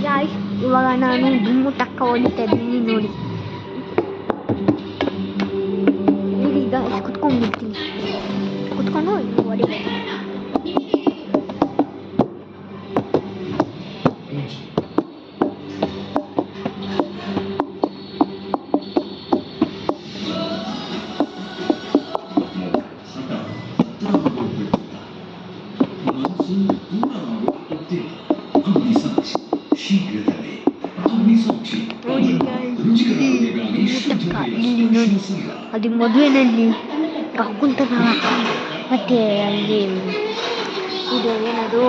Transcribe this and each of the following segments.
Guys, ಇವಾಗ ನಾನು ದುಮ್ಮು ಟಕ್ಕ ಹೊಡಿತಾ ಇದ್ದೀನಿ ನೋಡಿ. ಇಲ್ಲಿ ಗಾಯ್ಸ್ ಕುತ್ಕೊಂಡ್ಬಿಡ್ತೀನಿ, ಕುತ್ಕೊಂಡು ಹೊಡಿಬೇಕು. ಅದು ಮದುವೆನಲ್ಲಿ ಕುಂತನ, ಮತ್ತೆ ಅಲ್ಲಿ ಇದು ಏನದು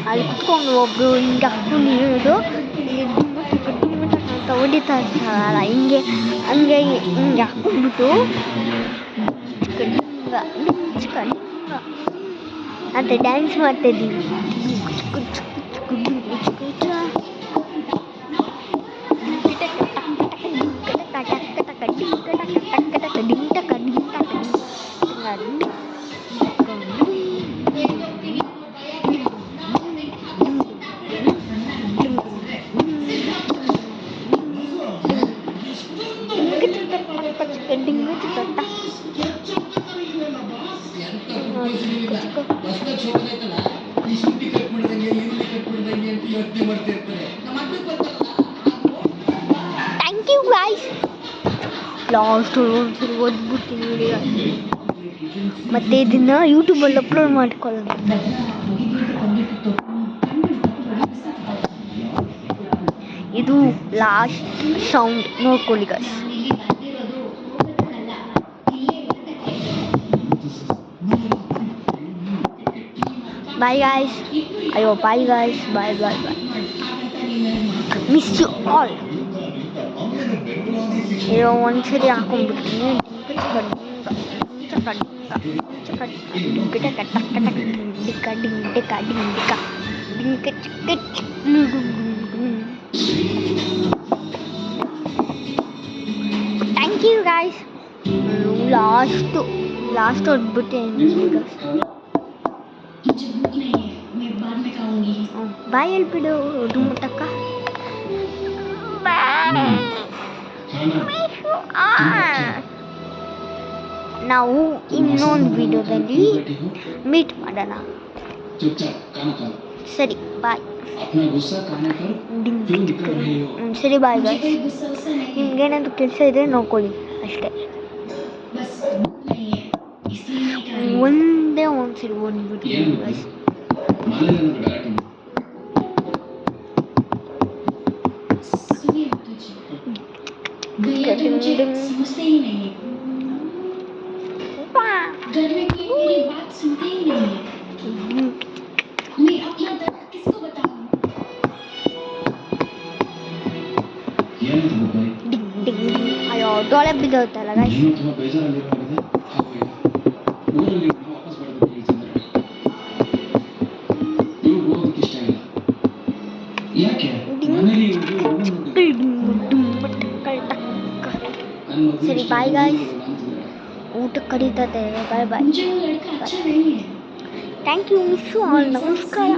ಅಲ್ಲಿ ಕುತ್ಕೊಂಡು ಒಬ್ರು ಹಿಂಗೆ ಹಾಕ್ಕೊಂಡು ಹೇಳೋದು, ಇಲ್ಲಿ ಅಂತ ಹೊಡಿತಾ ಇರ್ತಾರಲ್ಲ ಹಿಂಗೆ, ಹಂಗೆ ಹಿಂಗೆ ಹಾಕ್ಕೊಂಡ್ಬಿಟ್ಟು ಅಂತ ಡ್ಯಾನ್ಸ್ ಮಾಡ್ತಾ ಇದ್ದೀವಿ. Thank you guys. ಲಾಸ್ಟ್ ಒಂದ್ಸರಿ ಓದ್ಬಿಡ್ತೀನಿ ನೋಡಿ, ಮತ್ತೆ ಇದನ್ನ ಯೂಟ್ಯೂಬಲ್ಲಿ ಅಪ್ಲೋಡ್ ಮಾಡ್ಕೊಳ್ಳೋಣ. ಇದು ಲಾಸ್ಟ್ ಸೌಂಡ್ ನೋಡ್ಕೊಳ್ಳಿ guys. Bye guys. Ayo bye guys. Bye. Miss you all. Ayo ಒಂದ್ಸರಿ ಹಾಕೊಂಡ್ಬಿಡ್ತೀನಿ. Thank you guys. ಲಾಸ್ಟ್ ಹೊಡ್ಬಿಟ್ಟೆ. ಬಾಯ್ ಹೇಳ್ಬಿಡು ಡುಮ್ಮಟಕ್ಕ. ನಾವು ಇನ್ನೊಂದು ವಿಡಿಯೋದಲ್ಲಿ ಮೀಟ್ ಮಾಡೋಣ. ಸರಿ ಬಾಯ್. ಸರಿ ಬಾಯ್ ಬಾಯ್. ನಿಮ್ಗೇನಾದ್ರು ಕೆಲಸ ಇದ್ರೆ ನೋಡ್ಕೊಳ್ಳಿ ಅಷ್ಟೇ. ಒಂದ್ಸರಿ ಓದ್ಬಿಟ್ಟು समझते ही नहीं है, घर में कोई मेरी बात सुनते ही नहीं है, मैं अपना दर्द किसको बताऊं? ಅಯ್ಯೋ ಡೋಳೆ ಬಿದ್ದೋಯ್ತಲ್ಲ ಗೈಸ್. ಸರಿ ಬಾಯ್ ಗಾಯ್ಸ್, ಊಟಕ್ಕೆ ಕರೀತದೆ. Bye bye. Thank you. Miss you all. ನಮಸ್ಕಾರ.